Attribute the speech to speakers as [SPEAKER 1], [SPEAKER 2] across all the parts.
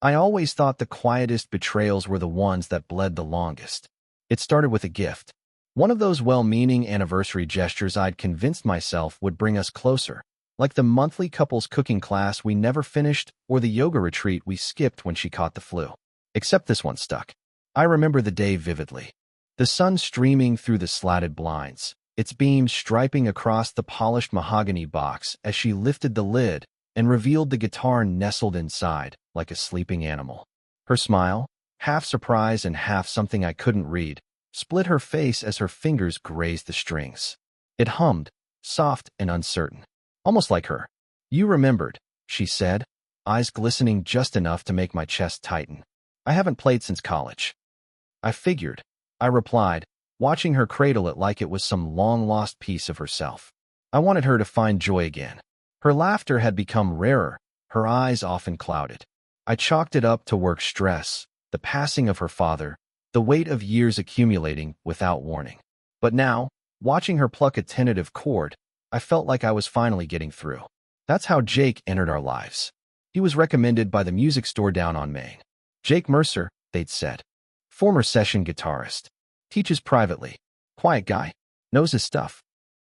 [SPEAKER 1] I always thought the quietest betrayals were the ones that bled the longest. It started with a gift. One of those well-meaning anniversary gestures I'd convinced myself would bring us closer, like the monthly couples cooking class we never finished or the yoga retreat we skipped when she caught the flu. Except this one stuck. I remember the day vividly. The sun streaming through the slatted blinds, its beams striping across the polished mahogany box as she lifted the lid and revealed the guitar nestled inside, like a sleeping animal. Her smile, half surprise and half something I couldn't read, split her face as her fingers grazed the strings. It hummed, soft and uncertain, almost like her. "You remembered," she said, eyes glistening just enough to make my chest tighten. "I haven't played since college." "I figured," I replied, watching her cradle it like it was some long-lost piece of herself. I wanted her to find joy again. Her laughter had become rarer, her eyes often clouded. I chalked it up to work stress, the passing of her father, the weight of years accumulating without warning. But now, watching her pluck a tentative chord, I felt like I was finally getting through. That's how Jake entered our lives. He was recommended by the music store down on Main. "Jake Mercer," they'd said. "Former session guitarist. Teaches privately. Quiet guy. Knows his stuff."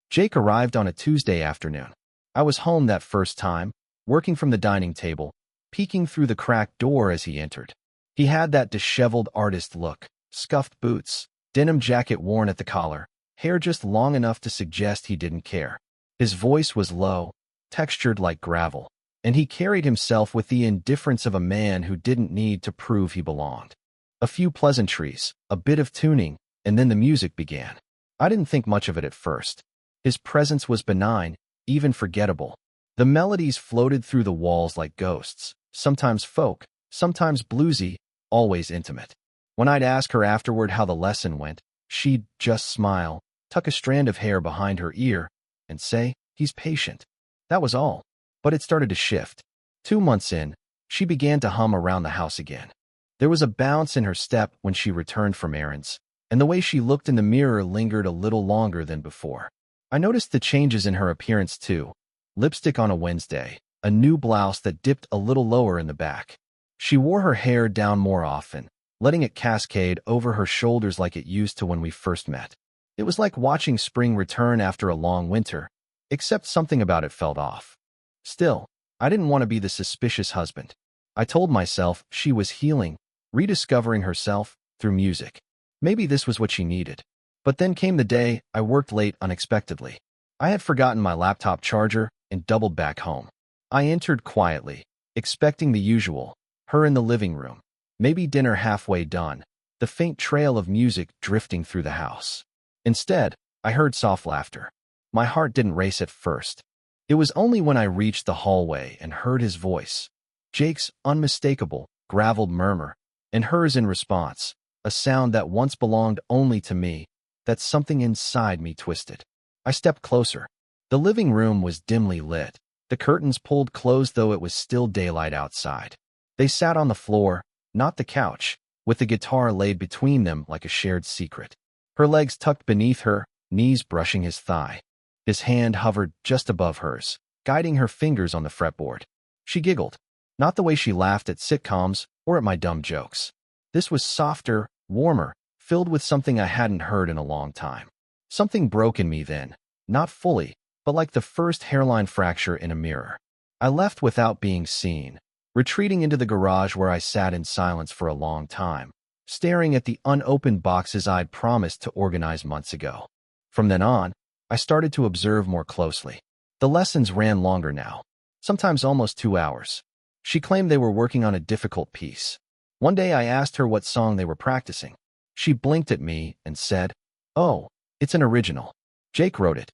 [SPEAKER 1] Jake arrived on a Tuesday afternoon. I was home that first time, working from the dining table, peeking through the cracked door as he entered. He had that disheveled artist look, scuffed boots, denim jacket worn at the collar, hair just long enough to suggest he didn't care. His voice was low, textured like gravel, and he carried himself with the indifference of a man who didn't need to prove he belonged. A few pleasantries, a bit of tuning, and then the music began. I didn't think much of it at first. His presence was benign, even forgettable. The melodies floated through the walls like ghosts, sometimes folk, sometimes bluesy, always intimate. When I'd ask her afterward how the lesson went, she'd just smile, tuck a strand of hair behind her ear, and say, "He's patient." That was all. But it started to shift. 2 months in, she began to hum around the house again. There was a bounce in her step when she returned from errands, and the way she looked in the mirror lingered a little longer than before. I noticed the changes in her appearance too. Lipstick on a Wednesday, a new blouse that dipped a little lower in the back. She wore her hair down more often, letting it cascade over her shoulders like it used to when we first met. It was like watching spring return after a long winter, except something about it felt off. Still, I didn't want to be the suspicious husband. I told myself she was healing, rediscovering herself through music. Maybe this was what she needed. But then came the day I worked late unexpectedly. I had forgotten my laptop charger and doubled back home. I entered quietly, expecting the usual, her in the living room, maybe dinner halfway done, the faint trail of music drifting through the house. Instead, I heard soft laughter. My heart didn't race at first. It was only when I reached the hallway and heard his voice, Jake's unmistakable, graveled murmur, and hers in response, a sound that once belonged only to me, that something inside me twisted. I stepped closer. The living room was dimly lit, the curtains pulled close though it was still daylight outside. They sat on the floor, not the couch, with the guitar laid between them like a shared secret. Her legs tucked beneath her, knees brushing his thigh. His hand hovered just above hers, guiding her fingers on the fretboard. She giggled, not the way she laughed at sitcoms or at my dumb jokes. This was softer, warmer, filled with something I hadn't heard in a long time. Something broke in me then, not fully, but like the first hairline fracture in a mirror. I left without being seen, retreating into the garage where I sat in silence for a long time, staring at the unopened boxes I'd promised to organize months ago. From then on, I started to observe more closely. The lessons ran longer now, sometimes almost 2 hours. She claimed they were working on a difficult piece. One day I asked her what song they were practicing. She blinked at me and said, "Oh, it's an original. Jake wrote it."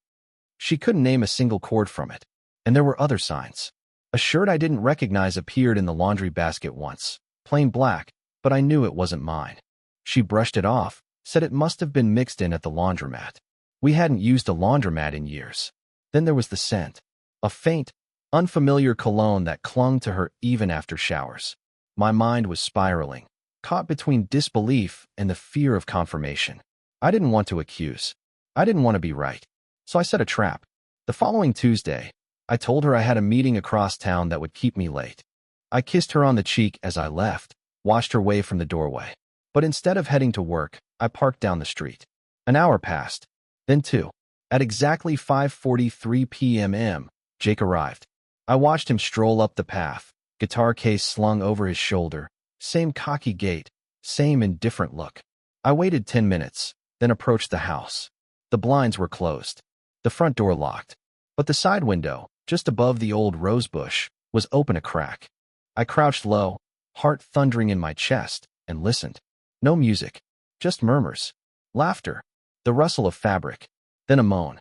[SPEAKER 1] She couldn't name a single chord from it. And there were other signs. A shirt I didn't recognize appeared in the laundry basket once, plain black, but I knew it wasn't mine. She brushed it off, said it must have been mixed in at the laundromat. We hadn't used a laundromat in years. Then there was the scent, a faint, unfamiliar cologne that clung to her even after showers. My mind was spiraling, caught between disbelief and the fear of confirmation. I didn't want to accuse. I didn't want to be right. So I set a trap. The following Tuesday, I told her I had a meeting across town that would keep me late. I kissed her on the cheek as I left, watched her wave from the doorway. But instead of heading to work, I parked down the street. An hour passed, then two. At exactly 5:43 p.m., Jake arrived. I watched him stroll up the path, guitar case slung over his shoulder, same cocky gait, same indifferent look. I waited 10 minutes, then approached the house. The blinds were closed, the front door locked, but the side window, just above the old rose bush, was open a crack. I crouched low, heart thundering in my chest, and listened. No music, just murmurs, laughter, the rustle of fabric, then a moan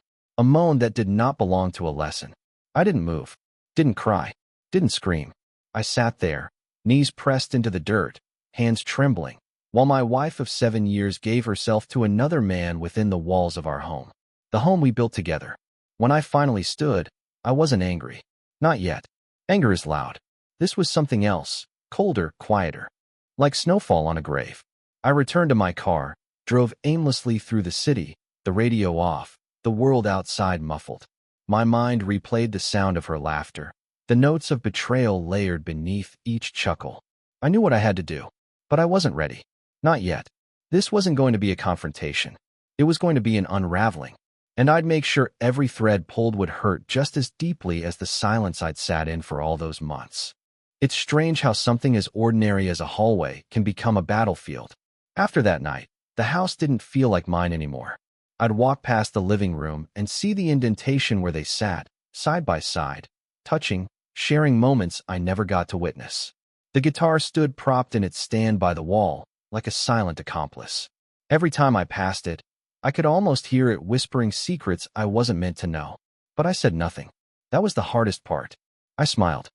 [SPEAKER 1] that did not belong to a lesson. I didn't move, didn't cry, didn't scream. I sat there, knees pressed into the dirt, hands trembling, while my wife of 7 years gave herself to another man within the walls of our home. The home we built together. When I finally stood, I wasn't angry. Not yet. Anger is loud. This was something else, colder, quieter. Like snowfall on a grave. I returned to my car, drove aimlessly through the city, the radio off, the world outside muffled. My mind replayed the sound of her laughter, the notes of betrayal layered beneath each chuckle. I knew what I had to do, but I wasn't ready. Not yet. This wasn't going to be a confrontation. It was going to be an unraveling. And I'd make sure every thread pulled would hurt just as deeply as the silence I'd sat in for all those months. It's strange how something as ordinary as a hallway can become a battlefield. After that night, the house didn't feel like mine anymore. I'd walk past the living room and see the indentation where they sat, side by side, touching, sharing moments I never got to witness. The guitar stood propped in its stand by the wall, like a silent accomplice. Every time I passed it, I could almost hear it whispering secrets I wasn't meant to know. But I said nothing. That was the hardest part. I smiled.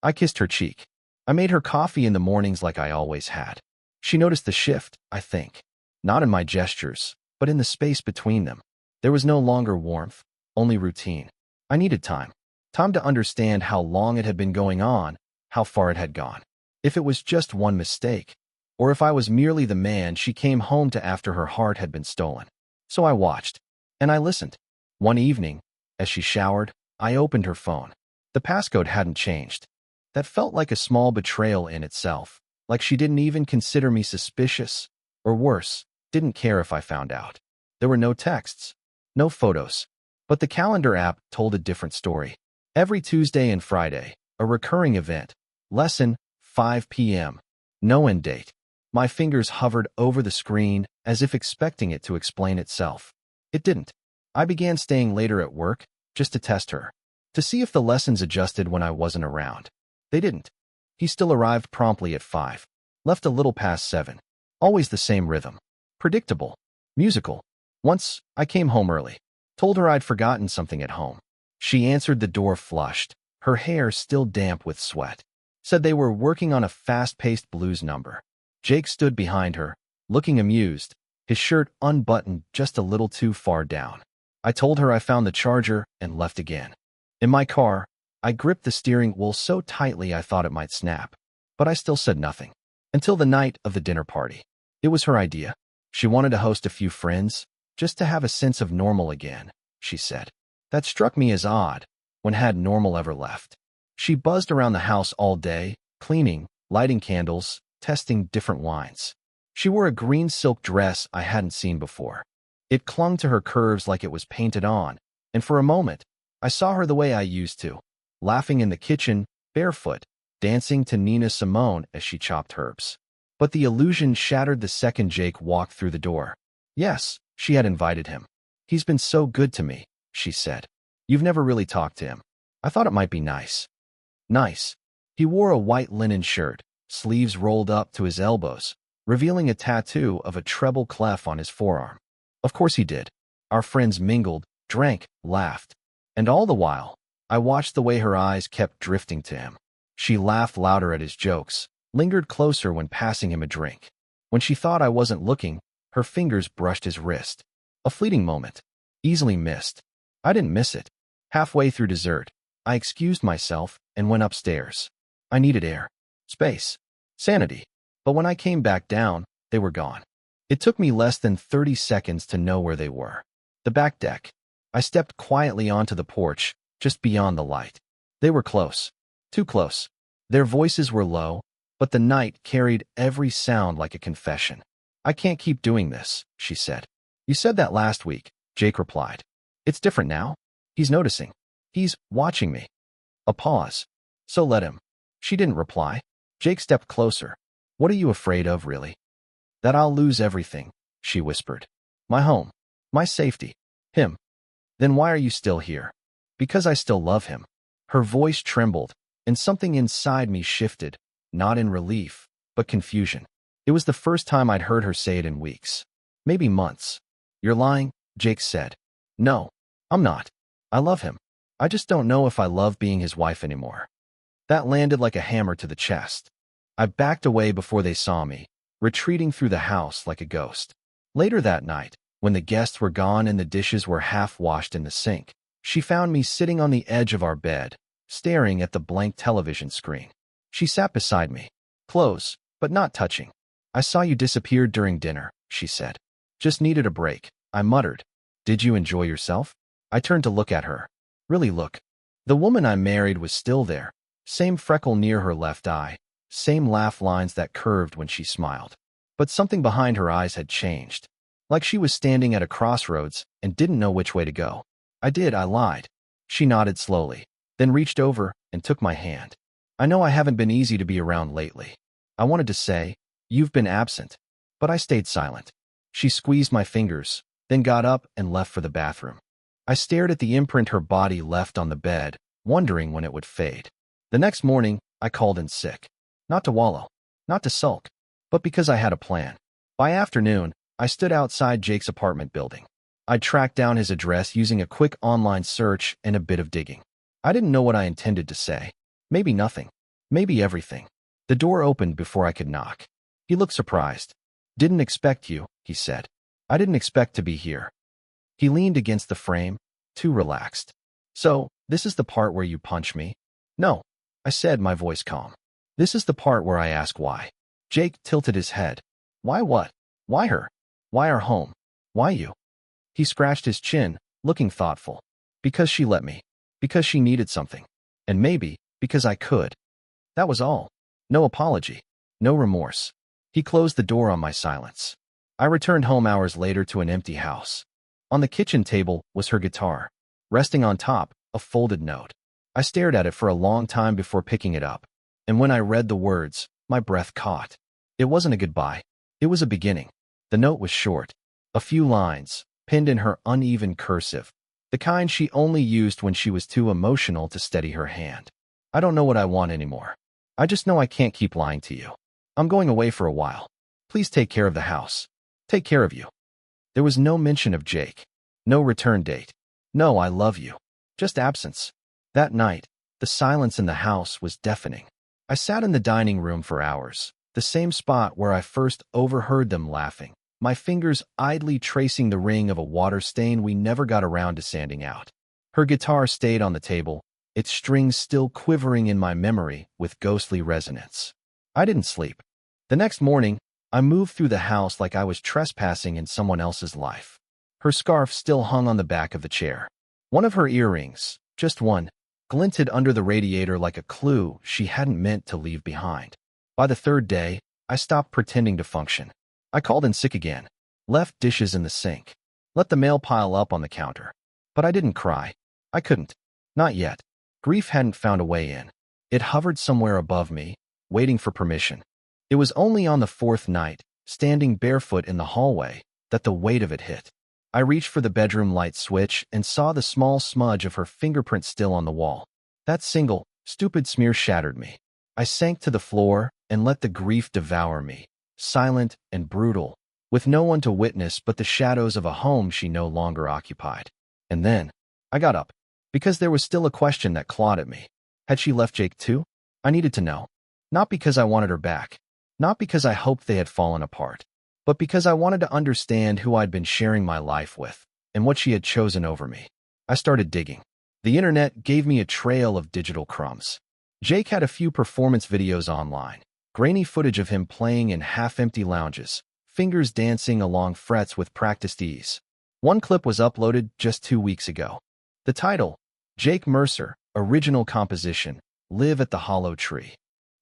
[SPEAKER 1] I kissed her cheek. I made her coffee in the mornings like I always had. She noticed the shift, I think. Not in my gestures, but in the space between them. There was no longer warmth, only routine. I needed time. Time to understand how long it had been going on, how far it had gone. If it was just one mistake, or if I was merely the man she came home to after her heart had been stolen. So I watched, and I listened. One evening, as she showered, I opened her phone. The passcode hadn't changed. That felt like a small betrayal in itself, like she didn't even consider me suspicious, or worse, didn't care if I found out. There were no texts, no photos, but the calendar app told a different story. Every Tuesday and Friday, a recurring event. Lesson, 5 p.m. No end date. My fingers hovered over the screen as if expecting it to explain itself. It didn't. I began staying later at work, just to test her, to see if the lessons adjusted when I wasn't around. They didn't. He still arrived promptly at 5, left a little past 7. Always the same rhythm. Predictable. Musical. Once, I came home early. Told her I'd forgotten something at home. She answered the door flushed, her hair still damp with sweat. Said they were working on a fast-paced blues number. Jake stood behind her, looking amused, his shirt unbuttoned just a little too far down. I told her I found the charger and left again. In my car, I gripped the steering wheel so tightly I thought it might snap. But I still said nothing. Until the night of the dinner party. It was her idea. She wanted to host a few friends, just to have a sense of normal again, she said. That struck me as odd, when had normal ever left. She buzzed around the house all day, cleaning, lighting candles, testing different wines. She wore a green silk dress I hadn't seen before. It clung to her curves like it was painted on, and for a moment, I saw her the way I used to, laughing in the kitchen, barefoot, dancing to Nina Simone as she chopped herbs. But the illusion shattered the second Jake walked through the door. Yes, she had invited him. He's been so good to me, she said. You've never really talked to him. I thought it might be nice. Nice. He wore a white linen shirt, sleeves rolled up to his elbows, revealing a tattoo of a treble clef on his forearm. Of course he did. Our friends mingled, drank, laughed. And all the while, I watched the way her eyes kept drifting to him. She laughed louder at his jokes, lingered closer when passing him a drink. When she thought I wasn't looking, her fingers brushed his wrist. A fleeting moment. Easily missed. I didn't miss it. Halfway through dessert, I excused myself and went upstairs. I needed air. Space. Sanity. But when I came back down, they were gone. It took me less than 30 seconds to know where they were. The back deck. I stepped quietly onto the porch, just beyond the light. They were close. Too close. Their voices were low, but the night carried every sound like a confession. "I can't keep doing this," she said. "You said that last week," Jake replied. "It's different now. He's noticing. He's watching me." A pause. "So let him." She didn't reply. Jake stepped closer. "What are you afraid of, really?" "That I'll lose everything," she whispered. "My home. My safety. Him." "Then why are you still here?" "Because I still love him." Her voice trembled, and something inside me shifted, not in relief, but confusion. It was the first time I'd heard her say it in weeks. Maybe months. "You're lying," Jake said. "No, I'm not. I love him. I just don't know if I love being his wife anymore." That landed like a hammer to the chest. I backed away before they saw me, retreating through the house like a ghost. Later that night, when the guests were gone and the dishes were half washed in the sink, she found me sitting on the edge of our bed, staring at the blank television screen. She sat beside me, close, but not touching. "I saw you disappeared during dinner," she said. "Just needed a break," I muttered. "Did you enjoy yourself?" I turned to look at her. Really look. The woman I married was still there. Same freckle near her left eye, same laugh lines that curved when she smiled. But something behind her eyes had changed. Like she was standing at a crossroads and didn't know which way to go. I lied. She nodded slowly, then reached over and took my hand. "I know I haven't been easy to be around lately." I wanted to say, "You've been absent," but I stayed silent. She squeezed my fingers, then got up and left for the bathroom. I stared at the imprint her body left on the bed, wondering when it would fade. The next morning, I called in sick. Not to wallow, not to sulk, but because I had a plan. By afternoon, I stood outside Jake's apartment building. I tracked down his address using a quick online search and a bit of digging. I didn't know what I intended to say. Maybe nothing. Maybe everything. The door opened before I could knock. He looked surprised. "Didn't expect you," he said. "I didn't expect to be here." He leaned against the frame, too relaxed. "So, this is the part where you punch me?" "No," I said, my voice calm. "This is the part where I ask why." Jake tilted his head. "Why what? Why her? Why our home? Why you?" He scratched his chin, looking thoughtful. "Because she let me. Because she needed something. And maybe, because I could." That was all. No apology. No remorse. He closed the door on my silence. I returned home hours later to an empty house. On the kitchen table was her guitar. Resting on top, a folded note. I stared at it for a long time before picking it up. And when I read the words, my breath caught. It wasn't a goodbye. It was a beginning. The note was short. A few lines, pinned in her uneven cursive. The kind she only used when she was too emotional to steady her hand. "I don't know what I want anymore. I just know I can't keep lying to you. I'm going away for a while. Please take care of the house. Take care of you." There was no mention of Jake. No return date. No "I love you." Just absence. That night, the silence in the house was deafening. I sat in the dining room for hours, the same spot where I first overheard them laughing, my fingers idly tracing the ring of a water stain we never got around to sanding out. Her guitar stayed on the table, its strings still quivering in my memory with ghostly resonance. I didn't sleep. The next morning, I moved through the house like I was trespassing in someone else's life. Her scarf still hung on the back of the chair. One of her earrings, just one, glinted under the radiator like a clue she hadn't meant to leave behind. By the third day, I stopped pretending to function. I called in sick again, left dishes in the sink, let the mail pile up on the counter. But I didn't cry. I couldn't. Not yet. Grief hadn't found a way in. It hovered somewhere above me, waiting for permission. It was only on the fourth night, standing barefoot in the hallway, that the weight of it hit. I reached for the bedroom light switch and saw the small smudge of her fingerprint still on the wall. That single, stupid smear shattered me. I sank to the floor and let the grief devour me, silent and brutal, with no one to witness but the shadows of a home she no longer occupied. And then, I got up, because there was still a question that clawed at me. Had she left Jake too? I needed to know. Not because I wanted her back, not because I hoped they had fallen apart, but because I wanted to understand who I'd been sharing my life with, and what she had chosen over me. I started digging. The internet gave me a trail of digital crumbs. Jake had a few performance videos online, grainy footage of him playing in half-empty lounges, fingers dancing along frets with practiced ease. One clip was uploaded just 2 weeks ago. The title, Jake Mercer, Original Composition, Live at the Hollow Tree.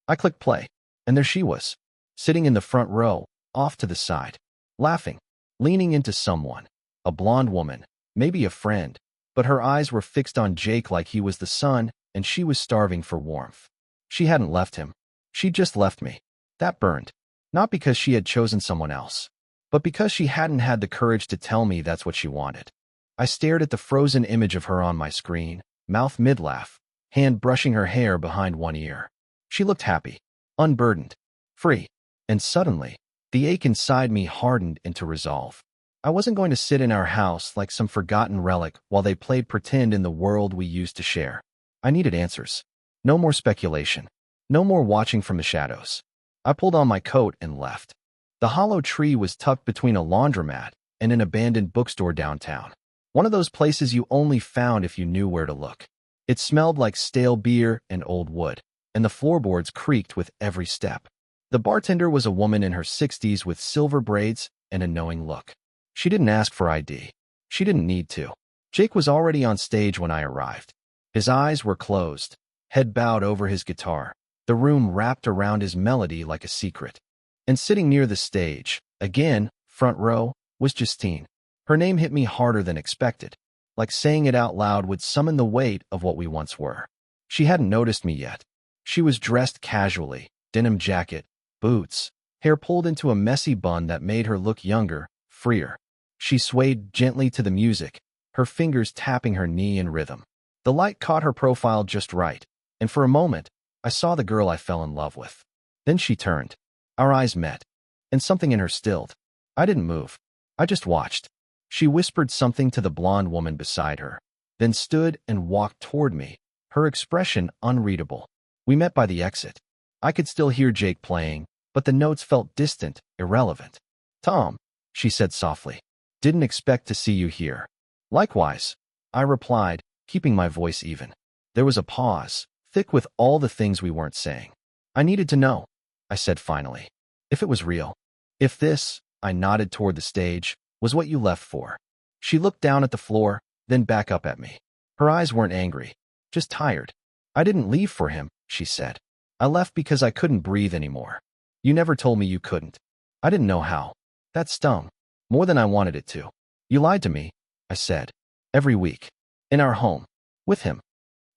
[SPEAKER 1] I clicked play, and there she was, sitting in the front row, off to the side, laughing, leaning into someone, a blonde woman, maybe a friend, but her eyes were fixed on Jake like he was the sun, and she was starving for warmth. She hadn't left him. She'd just left me. That burned. Not because she had chosen someone else, but because she hadn't had the courage to tell me that's what she wanted. I stared at the frozen image of her on my screen, mouth mid-laugh, hand brushing her hair behind one ear. She looked happy, unburdened, free, and suddenly, the ache inside me hardened into resolve. I wasn't going to sit in our house like some forgotten relic while they played pretend in the world we used to share. I needed answers. No more speculation. No more watching from the shadows. I pulled on my coat and left. The hollow tree was tucked between a laundromat and an abandoned bookstore downtown. One of those places you only found if you knew where to look. It smelled like stale beer and old wood, and the floorboards creaked with every step. The bartender was a woman in her 60s with silver braids and a knowing look. She didn't ask for ID. She didn't need to. Jake was already on stage when I arrived. His eyes were closed, head bowed over his guitar, the room wrapped around his melody like a secret. And sitting near the stage, again, front row, was Justine. Her name hit me harder than expected, like saying it out loud would summon the weight of what we once were. She hadn't noticed me yet. She was dressed casually, denim jacket, boots, hair pulled into a messy bun that made her look younger, freer. She swayed gently to the music, her fingers tapping her knee in rhythm. The light caught her profile just right, and for a moment, I saw the girl I fell in love with. Then she turned. Our eyes met, and something in her stilled. I didn't move. I just watched. She whispered something to the blonde woman beside her, then stood and walked toward me, her expression unreadable. We met by the exit. I could still hear Jake playing, but the notes felt distant, irrelevant. "Tom," she said softly. "Didn't expect to see you here." "Likewise," I replied, keeping my voice even. There was a pause, thick with all the things we weren't saying. "I needed to know," I said finally. "If it was real. If this," I nodded toward the stage, "was what you left for." She looked down at the floor, then back up at me. Her eyes weren't angry, just tired. "I didn't leave for him," she said. "I left because I couldn't breathe anymore. You never told me you couldn't. I didn't know how." That stung, more than I wanted it to. "You lied to me," I said. "Every week. In our home. With him."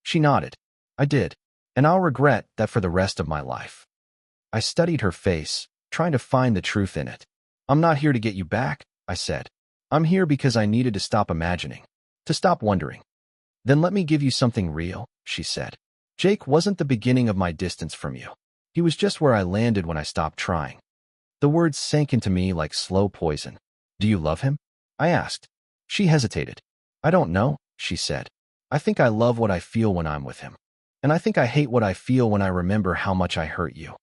[SPEAKER 1] She nodded. "I did. And I'll regret that for the rest of my life." I studied her face, trying to find the truth in it. "I'm not here to get you back," I said. "I'm here because I needed to stop imagining. To stop wondering." "Then let me give you something real," she said. "Jake wasn't the beginning of my distance from you. He was just where I landed when I stopped trying." The words sank into me like slow poison. "Do you love him?" I asked. She hesitated. "I don't know," she said. "I think I love what I feel when I'm with him. And I think I hate what I feel when I remember how much I hurt you."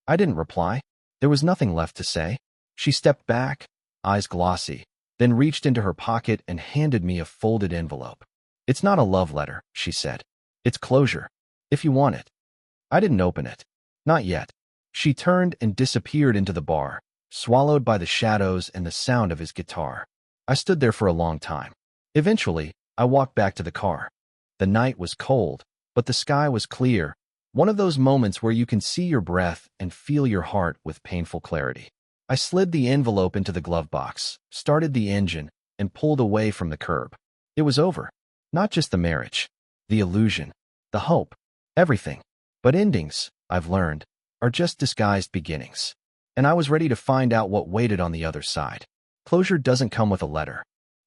[SPEAKER 1] I didn't reply. There was nothing left to say. She stepped back, eyes glossy, then reached into her pocket and handed me a folded envelope. "It's not a love letter," she said. "It's closure, if you want it." I didn't open it. Not yet. She turned and disappeared into the bar, swallowed by the shadows and the sound of his guitar. I stood there for a long time. Eventually, I walked back to the car. The night was cold, but the sky was clear, one of those moments where you can see your breath and feel your heart with painful clarity. I slid the envelope into the glove box, started the engine, and pulled away from the curb. It was over. Not just the marriage, the illusion, the hope, everything. But endings, I've learned, are just disguised beginnings. And I was ready to find out what waited on the other side. Closure doesn't come with a letter.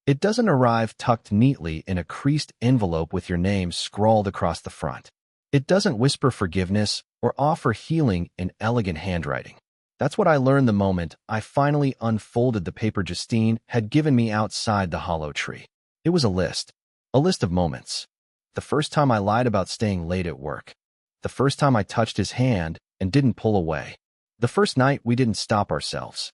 [SPEAKER 1] It doesn't arrive tucked neatly in a creased envelope with your name scrawled across the front. It doesn't whisper forgiveness or offer healing in elegant handwriting. That's what I learned the moment I finally unfolded the paper Justine had given me outside the hollow tree. It was a list of moments. The first time I lied about staying late at work. The first time I touched his hand and didn't pull away. The first night we didn't stop ourselves.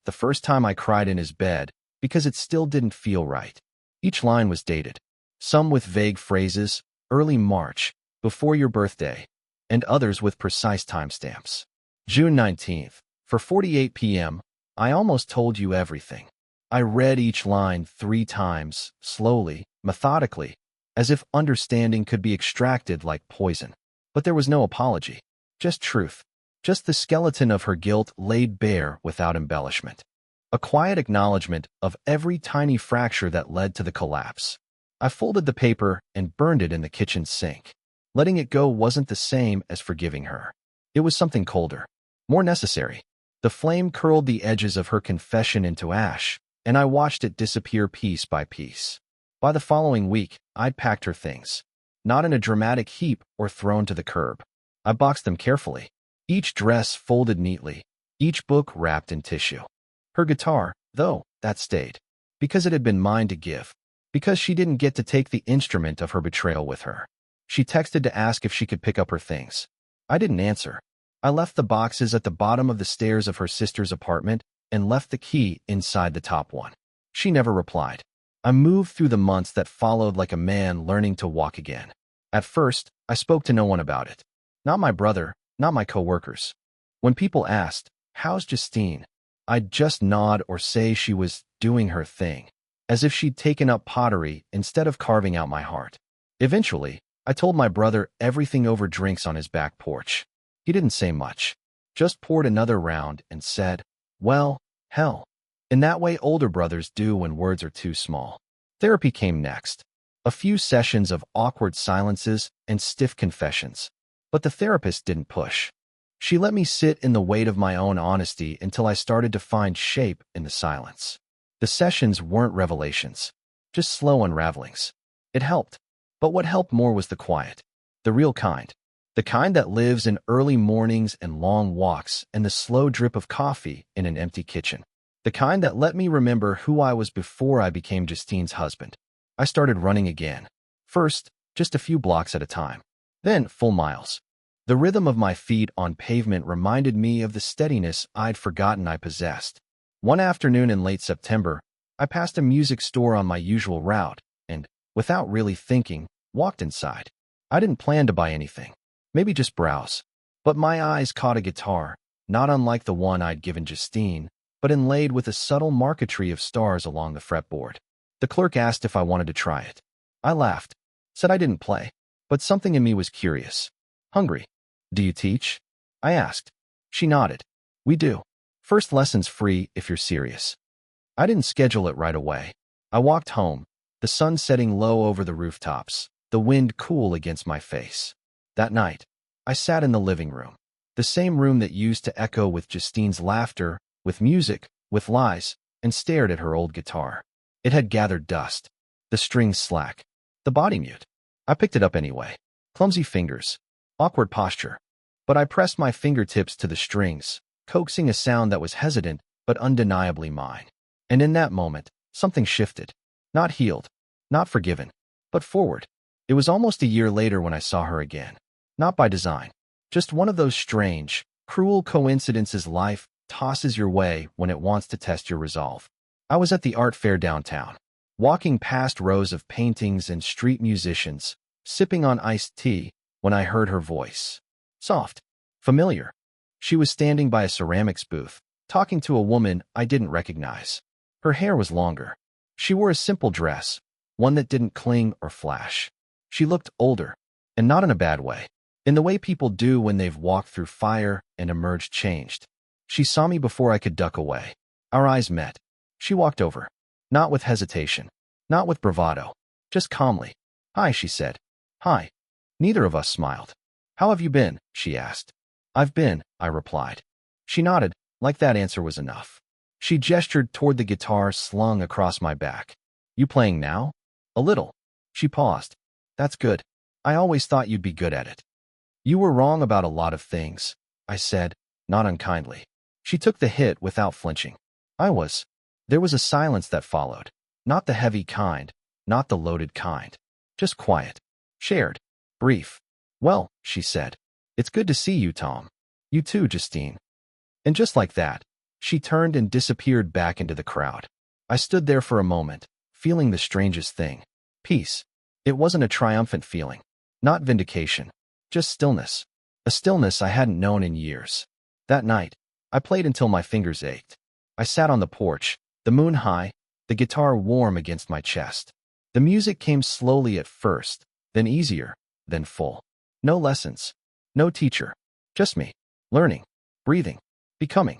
[SPEAKER 1] The first time I cried in his bed because it still didn't feel right. Each line was dated, some with vague phrases, early March, before your birthday, and others with precise timestamps. June 19th, for 48 p.m., I almost told you everything. I read each line 3 times, slowly, methodically, as if understanding could be extracted like poison. But there was no apology. Just truth. Just the skeleton of her guilt laid bare without embellishment. A quiet acknowledgement of every tiny fracture that led to the collapse. I folded the paper and burned it in the kitchen sink. Letting it go wasn't the same as forgiving her. It was something colder, more necessary. The flame curled the edges of her confession into ash, and I watched it disappear piece by piece. By the following week, I'd packed her things. Not in a dramatic heap or thrown to the curb. I boxed them carefully. Each dress folded neatly. Each book wrapped in tissue. Her guitar, though, that stayed. Because it had been mine to give. Because she didn't get to take the instrument of her betrayal with her. She texted to ask if she could pick up her things. I didn't answer. I left the boxes at the bottom of the stairs of her sister's apartment and left the key inside the top one. She never replied. I moved through the months that followed like a man learning to walk again. At first, I spoke to no one about it. Not my brother, not my coworkers. When people asked, "How's Justine?" I'd just nod or say she was doing her thing, as if she'd taken up pottery instead of carving out my heart. Eventually, I told my brother everything over drinks on his back porch. He didn't say much, just poured another round and said, "Well, hell." In that way older brothers do when words are too small. Therapy came next. A few sessions of awkward silences and stiff confessions. But the therapist didn't push. She let me sit in the weight of my own honesty until I started to find shape in the silence. The sessions weren't revelations, just slow unravelings. It helped. But what helped more was the quiet. The real kind. The kind that lives in early mornings and long walks and the slow drip of coffee in an empty kitchen. The kind that let me remember who I was before I became Justine's husband. I started running again. First, just a few blocks at a time. Then, full miles. The rhythm of my feet on pavement reminded me of the steadiness I'd forgotten I possessed. One afternoon in late September, I passed a music store on my usual route and, without really thinking, walked inside. I didn't plan to buy anything. Maybe just browse. But my eyes caught a guitar, not unlike the one I'd given Justine, but inlaid with a subtle marquetry of stars along the fretboard. The clerk asked if I wanted to try it. I laughed, said I didn't play, but something in me was curious. Hungry. "Do you teach?" I asked. She nodded. "We do. First lesson's free if you're serious." I didn't schedule it right away. I walked home, the sun setting low over the rooftops, the wind cool against my face. That night, I sat in the living room, the same room that used to echo with Justine's laughter, with music, with lies, and stared at her old guitar. It had gathered dust, the strings slack, the body mute. I picked it up anyway. Clumsy fingers, awkward posture. But I pressed my fingertips to the strings, coaxing a sound that was hesitant but undeniably mine. And in that moment, something shifted. Not healed, not forgiven, but forward. It was almost a year later when I saw her again. Not by design. Just one of those strange, cruel coincidences life tosses your way when it wants to test your resolve. I was at the art fair downtown, walking past rows of paintings and street musicians, sipping on iced tea, when I heard her voice. Soft. Familiar. She was standing by a ceramics booth, talking to a woman I didn't recognize. Her hair was longer. She wore a simple dress, one that didn't cling or flash. She looked older, and not in a bad way, in the way people do when they've walked through fire and emerged changed. She saw me before I could duck away. Our eyes met. She walked over. Not with hesitation. Not with bravado. Just calmly. "Hi," she said. "Hi." Neither of us smiled. "How have you been?" she asked. "I've been," I replied. She nodded, like that answer was enough. She gestured toward the guitar slung across my back. "You playing now?" "A little." She paused. "That's good. I always thought you'd be good at it." "You were wrong about a lot of things," I said, not unkindly. She took the hit without flinching. I was. There was a silence that followed. Not the heavy kind, not the loaded kind. Just quiet. Shared. Brief. "Well," she said, "it's good to see you, Tom. You too, Justine." And just like that, she turned and disappeared back into the crowd. I stood there for a moment, feeling the strangest thing. Peace. It wasn't a triumphant feeling. Not vindication. Just stillness. A stillness I hadn't known in years. That night, I played until my fingers ached. I sat on the porch, the moon high, the guitar warm against my chest. The music came slowly at first, then easier, then full. No lessons. No teacher. Just me. Learning. Breathing. Becoming.